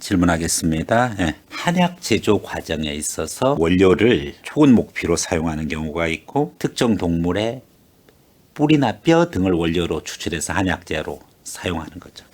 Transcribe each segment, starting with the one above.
질문하겠습니다. 한약 제조 과정에 있어서 원료를 초근 목피로 사용하는 경우가 있고 특정 동물의 뿌리나 뼈 등을 원료로 추출해서 한약재로 사용하는 거죠.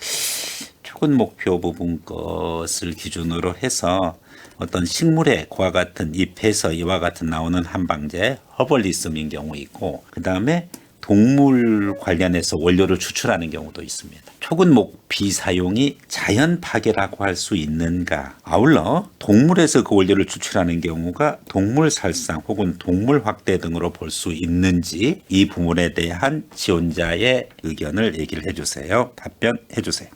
초근 목표 부분 것을 기준으로 해서 어떤 식물의 그와 같은 잎에서 이와 같은 나오는 한방제 허벌리즘인 경우 있고 그 다음에 동물 관련해서 원료를 추출하는 경우도 있습니다. 초근 목피 사용이 자연 파괴라고 할 수 있는가? 아울러 동물에서 그 원료를 추출하는 경우가 동물 살상 혹은 동물 확대 등으로 볼 수 있는지 이 부분에 대한 지원자의 의견을 얘기를 해주세요. 답변해 주세요.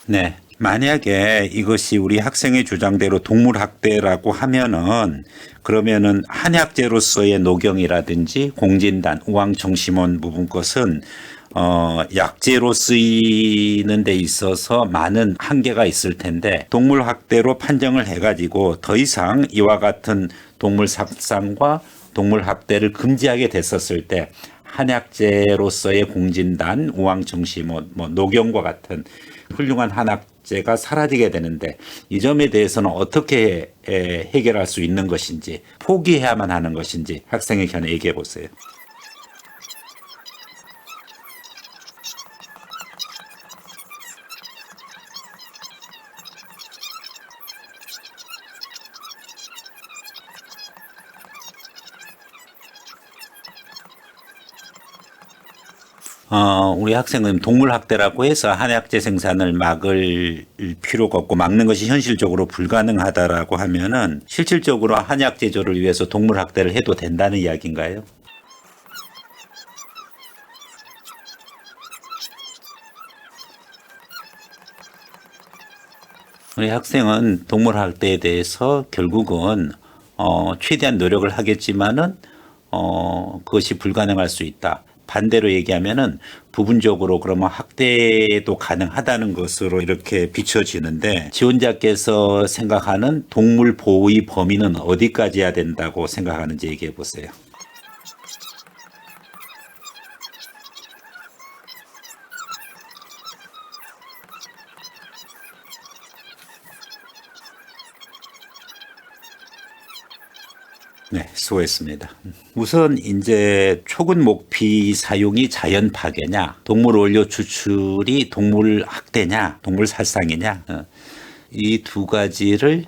네. 만약에 이것이 우리 학생의 주장대로 동물학대라고 그러면은 한약재로서의 녹용이라든지 공진단, 우황청심원 부분 것은 약재로 쓰이는 데 있어서 많은 한계가 있을 텐데 동물학대로 판정을 해가지고 더 이상 이와 같은 동물 삭상과 동물학대를 금지하게 됐었을 때 한약재로서의 공진단, 우황청심원, 녹용과 같은 훌륭한 한약재가 사라지게 되는데 이 점에 대해서는 어떻게 해결할 수 있는 것인지 포기해야만 하는 것인지 학생의 견해 얘기해 보세요. 우리 학생은 동물학대라고 해서 한약재 생산을 막을 필요가 없고 막는 것이 현실적으로 불가능하다라고 하면은 실질적으로 한약 제조를 위해서 동물학대를 해도 된다는 이야기인가요? 우리 학생은 동물학대에 대해서 결국은 최대한 노력을 하겠지만은 그것이 불가능할 수 있다. 반대로 얘기하면은 부분적으로 그러면 학대도 가능하다는 것으로 이렇게 비춰지는데 지원자께서 생각하는 동물 보호의 범위는 어디까지 해야 된다고 생각하는지 얘기해 보세요. 네, 수고했습니다. 우선 이제 초근 목피 사용이 자연 파괴냐, 동물 원료 추출이 동물 학대냐, 동물 살상이냐, 이 두 가지를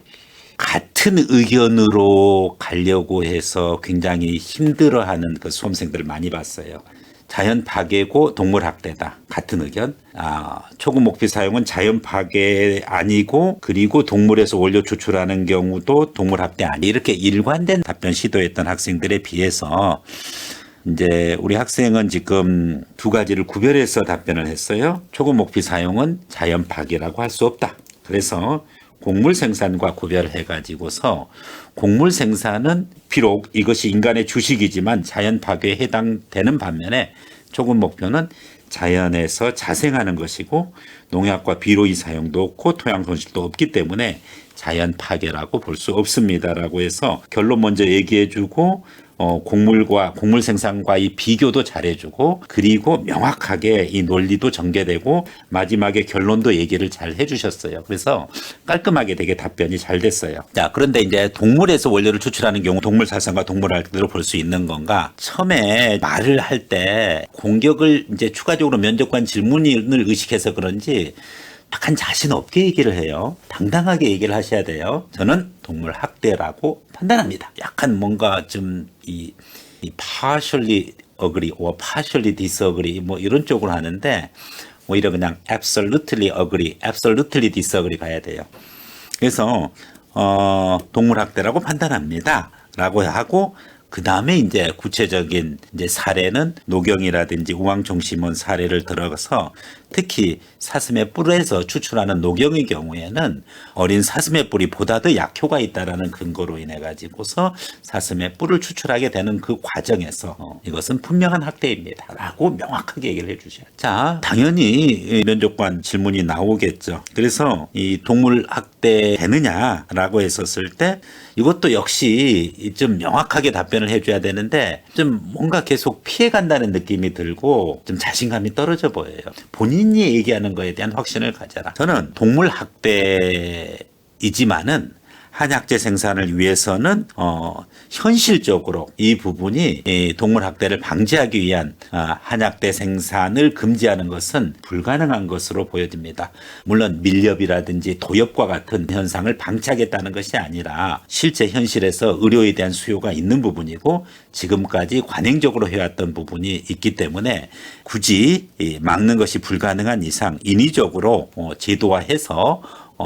같은 의견으로 가려고 해서 굉장히 힘들어하는 그 수험생들을 많이 봤어요. 자연 파괴고 동물 학대다. 같은 의견. 초근 목피 사용은 자연 파괴 아니고 그리고 동물에서 원료 추출하는 경우도 동물 학대 아니. 이렇게 일관된 답변 시도했던 학생들에 비해서 이제 우리 학생은 지금 두 가지를 구별해서 답변을 했어요. 초근 목피 사용은 자연 파괴라고 할 수 없다. 그래서 곡물 생산과 구별해 가지고서 곡물 생산은 비록 이것이 인간의 주식이지만 자연 파괴에 해당되는 반면에 초근 목표는 자연에서 자생하는 것이고 농약과 비료의 사용도 없고 토양 손실도 없기 때문에 자연 파괴라고 볼 수 없습니다라고 해서 결론 먼저 얘기해 주고 곡물 생산과의 비교도 잘해주고 그리고 명확하게 이 논리도 전개되고 마지막에 결론도 얘기를 잘 해주셨어요. 그래서 깔끔하게 되게 답변이 잘 됐어요. 자, 그런데 이제 동물에서 원료를 추출하는 경우 동물 살상과 동물 학대로 볼 수 있는 건가? 처음에 말을 할 때 공격을 이제 추가적으로 면접관 질문을 의식해서 그런지 약간 자신 없게 얘기를 해요. 당당하게 얘기를 하셔야 돼요. 저는 동물 학대라고 판단합니다. 약간 뭔가 좀 이 partially agree or partially disagree 뭐 이런 쪽으로 하는데 오히려 그냥 absolutely agree, absolutely disagree 가야 돼요. 그래서 동물 학대라고 판단합니다. 라고 하고 그 다음에 이제 구체적인 이제 사례는 노경이라든지 우황청심원 사례를 들어서 특히 사슴의 뿔에서 추출하는 녹용의 경우에는 어린 사슴의 뿔이 보다 더 약효가 있다라는 근거로 인해 가지고서 사슴의 뿔을 추출하게 되는 그 과정에서 이것은 분명한 학대입니다라고 명확하게 얘기를 해주셔요. 자, 당연히 면접관 질문이 나오겠죠. 그래서 이 동물 학대 되느냐라고 했었을 때 이것도 역시 좀 명확하게 답변을 해줘야 되는데 좀 뭔가 계속 피해간다는 느낌이 들고 좀 자신감이 떨어져 보여요. 본인이 얘기하는 거에 대한 확신을 가져라. 저는 동물 학대이지만은 한약재 생산을 위해서는 현실적으로 이 부분이 이 동물 학대를 방지하기 위한 한약재 생산을 금지하는 것은 불가능한 것으로 보여집니다. 물론 밀렵이라든지 도엽과 같은 현상을 방치하겠다는 것이 아니라 실제 현실에서 의료에 대한 수요가 있는 부분이고 지금까지 관행적으로 해왔던 부분이 있기 때문에 굳이 막는 것이 불가능한 이상 인위적으로 제도화해서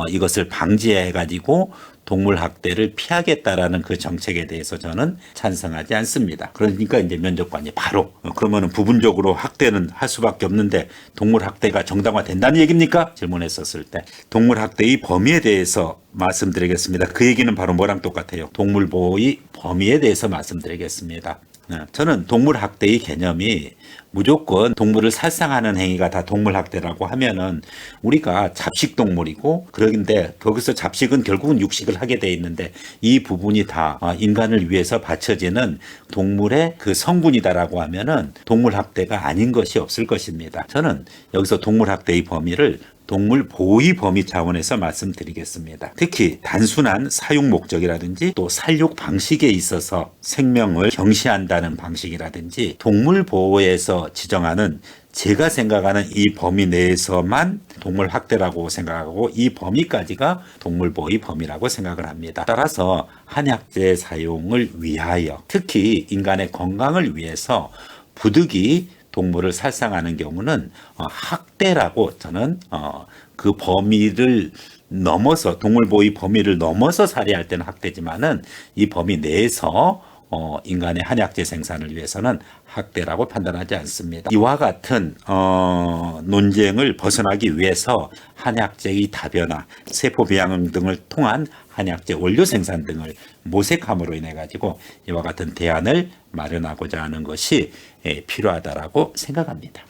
이것을 방지해가지고 동물 학대를 피하겠다라는 그 정책에 대해서 저는 찬성하지 않습니다. 그러니까 이제 면접관이 바로 그러면은 부분적으로 학대는 할 수밖에 없는데 동물 학대가 정당화된다는 얘기입니까? 질문했었을 때 동물 학대의 범위에 대해서 말씀드리겠습니다. 그 얘기는 바로 뭐랑 똑같아요. 동물 보호의 범위에 대해서 말씀드리겠습니다. 저는 동물 학대의 개념이 무조건 동물을 살상하는 행위가 다 동물 학대라고 하면은 우리가 잡식 동물이고 그런데 거기서 잡식은 결국은 육식을 하게 돼 있는데 이 부분이 다 인간을 위해서 바쳐지는 동물의 그 성분이다라고 하면은 동물 학대가 아닌 것이 없을 것입니다. 저는 여기서 동물 학대의 범위를 동물 보호의 범위 차원에서 말씀드리겠습니다. 특히 단순한 사육 목적이라든지 또 살육 방식에 있어서 생명을 경시한다는 방식이라든지 동물 보호에서 지정하는 제가 생각하는 이 범위 내에서만 동물 학대라고 생각하고 이 범위까지가 동물 보호의 범위라고 생각을 합니다. 따라서 한약재 사용을 위하여 특히 인간의 건강을 위해서 부득이 동물을 살상하는 경우는 학대라고 저는 그 범위를 넘어서 동물 보호의 범위를 넘어서 살해할 때는 학대지만은 이 범위 내에서 인간의 한약재 생산을 위해서는 학대라고 판단하지 않습니다. 이와 같은 논쟁을 벗어나기 위해서 한약재의 다변화, 세포 배양능 등을 통한 한약재 원료 생산 등을 모색함으로 인해 가지고 이와 같은 대안을 마련하고자 하는 것이 필요하다라고 생각합니다.